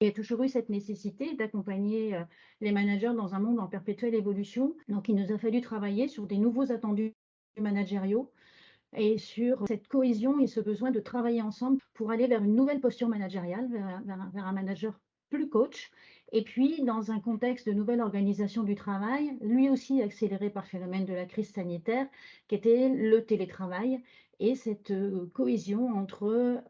Il y a toujours eu cette nécessité d'accompagner les managers dans un monde en perpétuelle évolution. Donc, il nous a fallu travailler sur des nouveaux attendus managériaux et sur cette cohésion et ce besoin de travailler ensemble pour aller vers une nouvelle posture managériale, vers un manager plus coach. Et puis, dans un contexte de nouvelle organisation du travail, lui aussi accéléré par le phénomène de la crise sanitaire, qui était le télétravail et cette cohésion entre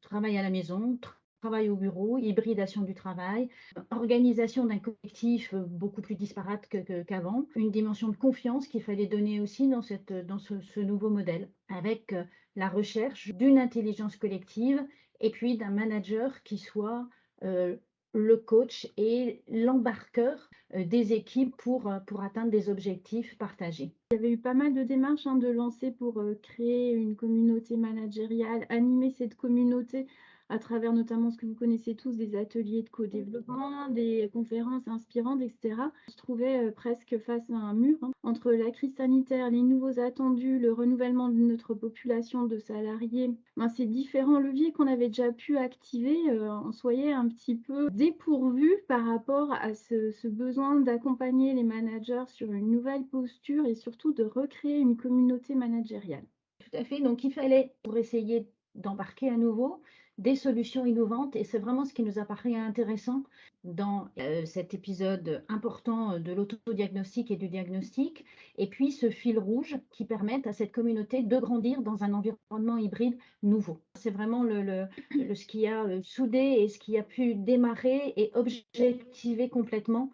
travail à la maison, travail au bureau, hybridation du travail, organisation d'un collectif beaucoup plus disparate qu'avant, une dimension de confiance qu'il fallait donner aussi dans ce nouveau modèle, avec la recherche d'une intelligence collective et puis d'un manager qui soit le coach et l'embarqueur des équipes pour atteindre des objectifs partagés. Il y avait eu pas mal de démarches de lancer pour créer une communauté managériale, animer cette communauté à travers notamment ce que vous connaissez tous, des ateliers de co-développement, des conférences inspirantes, etc. On se trouvait presque face à un mur entre la crise sanitaire, les nouveaux attendus, le renouvellement de notre population de salariés. Ces différents leviers qu'on avait déjà pu activer, on se voyait un petit peu dépourvus par rapport à ce besoin d'accompagner les managers sur une nouvelle posture et surtout de recréer une communauté managériale. Tout à fait. Donc, il fallait, pour essayer d'embarquer à nouveau, des solutions innovantes. Et c'est vraiment ce qui nous a paru intéressant dans cet épisode important de l'autodiagnostic et du diagnostic. Et puis, ce fil rouge qui permet à cette communauté de grandir dans un environnement hybride nouveau. C'est vraiment ce qui a soudé et ce qui a pu démarrer et objectiver complètement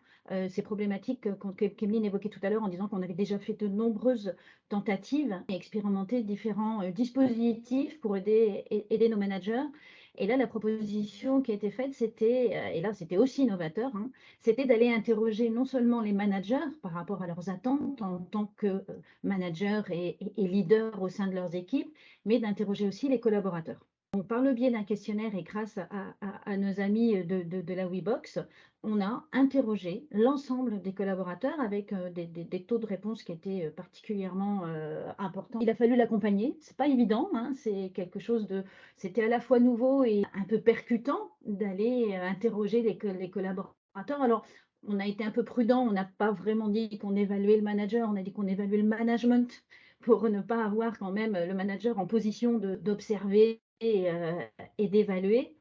ces problématiques qu'Emeline évoquait tout à l'heure en disant qu'on avait déjà fait de nombreuses tentatives et expérimenter différents dispositifs pour aider nos managers. Et là, la proposition qui a été faite, c'était, et là c'était aussi novateur, c'était d'aller interroger non seulement les managers par rapport à leurs attentes en tant que managers et leaders au sein de leurs équipes, mais d'interroger aussi les collaborateurs. Donc, par le biais d'un questionnaire et grâce à nos amis de la WeBox, on a interrogé l'ensemble des collaborateurs avec des taux de réponse qui étaient particulièrement importants. Il a fallu l'accompagner, c'est pas évident, c'est quelque chose c'était à la fois nouveau et un peu percutant d'aller interroger les collaborateurs. Alors, on a été un peu prudent, on n'a pas vraiment dit qu'on évaluait le manager, on a dit qu'on évaluait le management pour ne pas avoir quand même le manager en position d'observer et d'évaluer.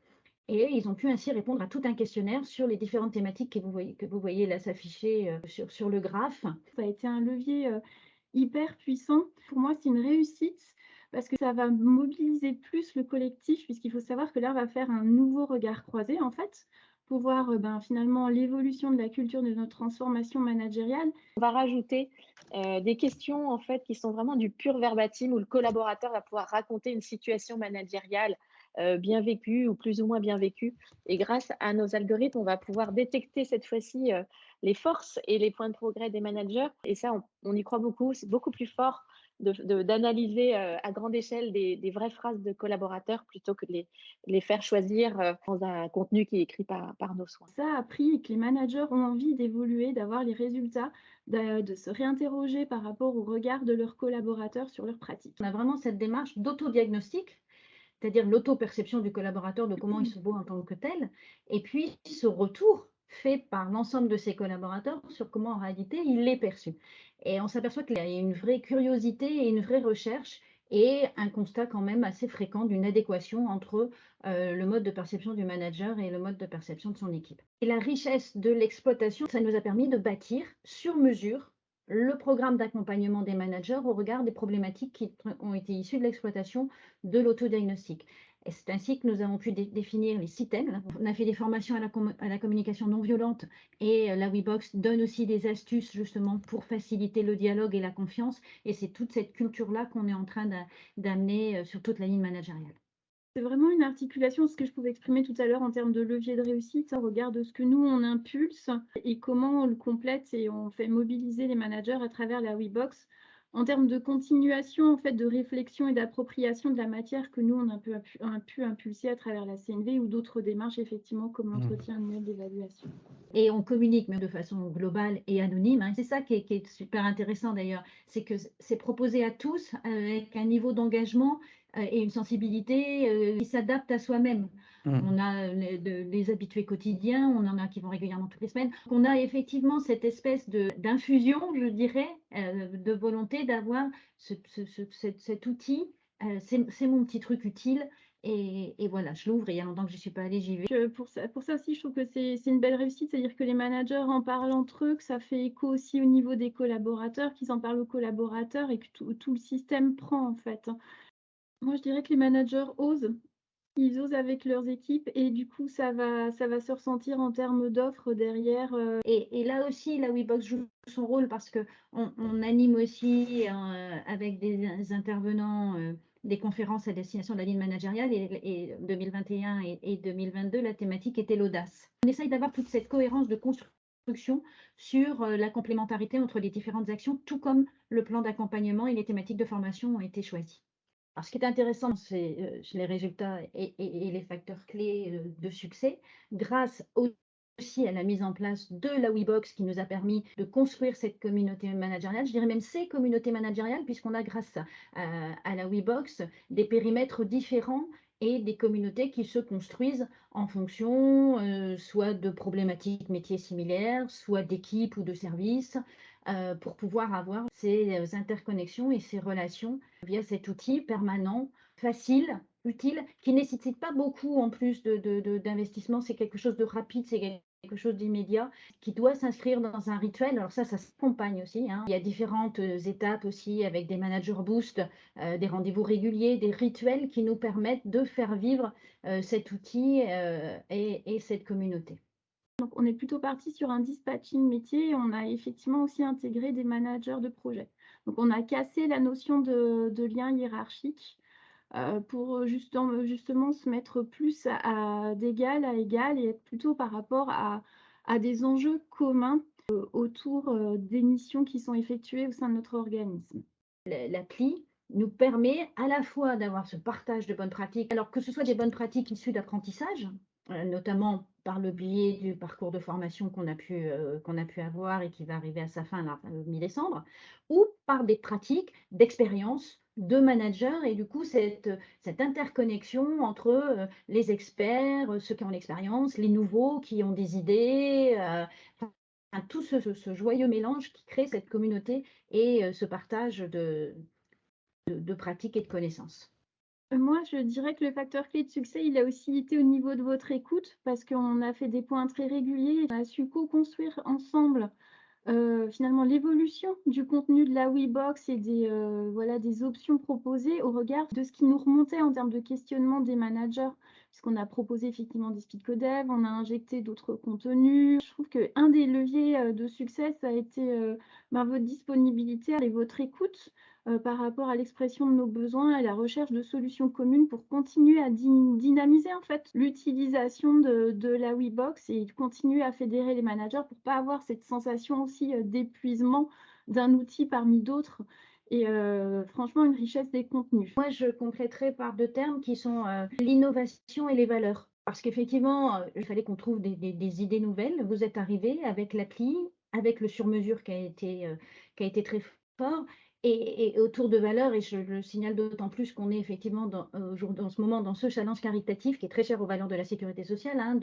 Et ils ont pu ainsi répondre à tout un questionnaire sur les différentes thématiques que vous voyez là s'afficher sur le graphe. Ça a été un levier hyper puissant. Pour moi, c'est une réussite parce que ça va mobiliser plus le collectif, puisqu'il faut savoir que là, on va faire un nouveau regard croisé, en fait, pour voir finalement l'évolution de la culture de notre transformation managériale. On va rajouter des questions en fait qui sont vraiment du pur verbatim où le collaborateur va pouvoir raconter une situation managériale bien vécue ou plus ou moins bien vécue. Et grâce à nos algorithmes, on va pouvoir détecter cette fois-ci les forces et les points de progrès des managers. Et ça, on y croit beaucoup. C'est beaucoup plus fort d'analyser à grande échelle des vraies phrases de collaborateurs plutôt que de les faire choisir dans un contenu qui est écrit par nos soins. Ça a pris que les managers ont envie d'évoluer, d'avoir les résultats, de se réinterroger par rapport au regard de leurs collaborateurs sur leurs pratiques. On a vraiment cette démarche d'autodiagnostic, c'est-à-dire l'auto-perception du collaborateur de comment il se voit en tant que tel, et puis ce retour fait par l'ensemble de ses collaborateurs sur comment en réalité il est perçu. Et on s'aperçoit qu'il y a une vraie curiosité et une vraie recherche et un constat quand même assez fréquent d'une adéquation entre le mode de perception du manager et le mode de perception de son équipe. Et la richesse de l'exploitation, ça nous a permis de bâtir sur mesure le programme d'accompagnement des managers au regard des problématiques qui ont été issues de l'exploitation de l'autodiagnostic. Et c'est ainsi que nous avons pu définir les 6 thèmes. On a fait des formations à la communication non violente et la WeBox donne aussi des astuces justement pour faciliter le dialogue et la confiance. Et c'est toute cette culture-là qu'on est en train d'amener sur toute la ligne managériale. C'est vraiment une articulation, ce que je pouvais exprimer tout à l'heure en termes de levier de réussite, au regard de ce que nous, on impulse et comment on le complète et on fait mobiliser les managers à travers la WeBox en termes de continuation, en fait, de réflexion et d'appropriation de la matière que nous, on a pu impulser à travers la CNV ou d'autres démarches, effectivement, comme l'entretien annuel d'évaluation. Et on communique même de façon globale et anonyme. C'est ça qui est super intéressant d'ailleurs, c'est que c'est proposé à tous avec un niveau d'engagement et une sensibilité qui s'adapte à soi-même. Mmh. On a les habitués quotidiens, on en a qui vont régulièrement toutes les semaines. On a effectivement cette espèce d'infusion, je dirais, de volonté d'avoir cet outil. C'est mon petit truc utile. Et voilà, je l'ouvre et il y a longtemps que je n'y suis pas allée, j'y vais. Pour ça aussi, je trouve que c'est une belle réussite, c'est-à-dire que les managers en parlent entre eux, que ça fait écho aussi au niveau des collaborateurs, qu'ils en parlent aux collaborateurs et que tout le système prend en fait. Moi, je dirais que les managers osent. Ils osent avec leurs équipes et du coup, ça va se ressentir en termes d'offres derrière. Et là aussi, la WeBox joue son rôle parce qu'on anime aussi avec des intervenants des conférences à destination de la ligne managériale et 2021 et 2022, la thématique était l'audace. On essaye d'avoir toute cette cohérence de construction sur la complémentarité entre les différentes actions, tout comme le plan d'accompagnement et les thématiques de formation ont été choisis. Alors, ce qui est intéressant, c'est les résultats et les facteurs clés de succès, grâce aussi à la mise en place de la WeBox qui nous a permis de construire cette communauté managériale, je dirais même ces communautés managériales, puisqu'on a grâce à la WeBox des périmètres différents et des communautés qui se construisent en fonction soit de problématiques métiers similaires, soit d'équipes ou de services, pour pouvoir avoir ces interconnexions et ces relations via cet outil permanent, facile, utile, qui ne nécessite pas beaucoup en plus d'investissement. C'est quelque chose de rapide, c'est quelque chose d'immédiat, qui doit s'inscrire dans un rituel. Alors ça s'accompagne aussi, hein. Il y a différentes étapes aussi avec des managers boost, des rendez-vous réguliers, des rituels qui nous permettent de faire vivre cet outil et cette communauté. Donc, on est plutôt parti sur un dispatching métier et on a effectivement aussi intégré des managers de projet. Donc, on a cassé la notion de lien hiérarchique pour justement se mettre plus d'égal à égal et être plutôt par rapport à des enjeux communs autour des missions qui sont effectuées au sein de notre organisme. L'appli nous permet à la fois d'avoir ce partage de bonnes pratiques, alors que ce soit des bonnes pratiques issues d'apprentissage, notamment par le biais du parcours de formation qu'on a pu avoir et qui va arriver à sa fin là, mi-décembre, ou par des pratiques d'expérience de managers et du coup cette interconnexion entre les experts, ceux qui ont l'expérience, les nouveaux qui ont des idées, tout ce joyeux mélange qui crée cette communauté et ce partage de pratiques et de connaissances. Moi, je dirais que le facteur clé de succès, il a aussi été au niveau de votre écoute, parce qu'on a fait des points très réguliers. On a su co-construire ensemble finalement l'évolution du contenu de la WeBox et des options proposées au regard de ce qui nous remontait en termes de questionnement des managers, puisqu'on a proposé effectivement des speed codev, on a injecté d'autres contenus. Je trouve qu'un des leviers de succès, ça a été votre disponibilité et votre écoute par rapport à l'expression de nos besoins et la recherche de solutions communes pour continuer à dynamiser en fait l'utilisation de la WeBox et continuer à fédérer les managers pour pas avoir cette sensation aussi d'épuisement d'un outil parmi d'autres et franchement une richesse des contenus. Moi, je compléterai par deux termes qui sont l'innovation et les valeurs. Parce qu'effectivement, il fallait qu'on trouve des idées nouvelles. Vous êtes arrivé avec l'appli, avec le sur-mesure qui a été très fort, et autour de valeurs, et je le signale d'autant plus qu'on est effectivement dans ce moment dans ce challenge caritatif qui est très cher aux valeurs de la sécurité sociale, hein,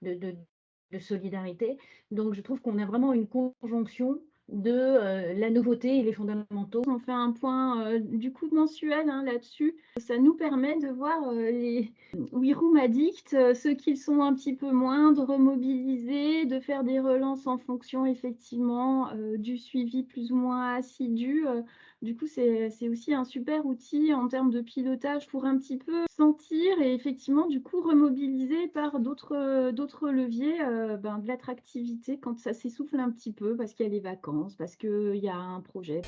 de solidarité. Donc, je trouve qu'on a vraiment une conjonction de la nouveauté et les fondamentaux. On fait un point du coup mensuel là-dessus. Ça nous permet de voir les WeRoom addicts, ceux qui le sont un petit peu moins, de remobiliser, de faire des relances en fonction effectivement du suivi plus ou moins assidu. Du coup, c'est aussi un super outil en termes de pilotage pour un petit peu sentir et effectivement, du coup, remobiliser par d'autres leviers de l'attractivité quand ça s'essouffle un petit peu parce qu'il y a les vacances, parce qu'il y a un projet.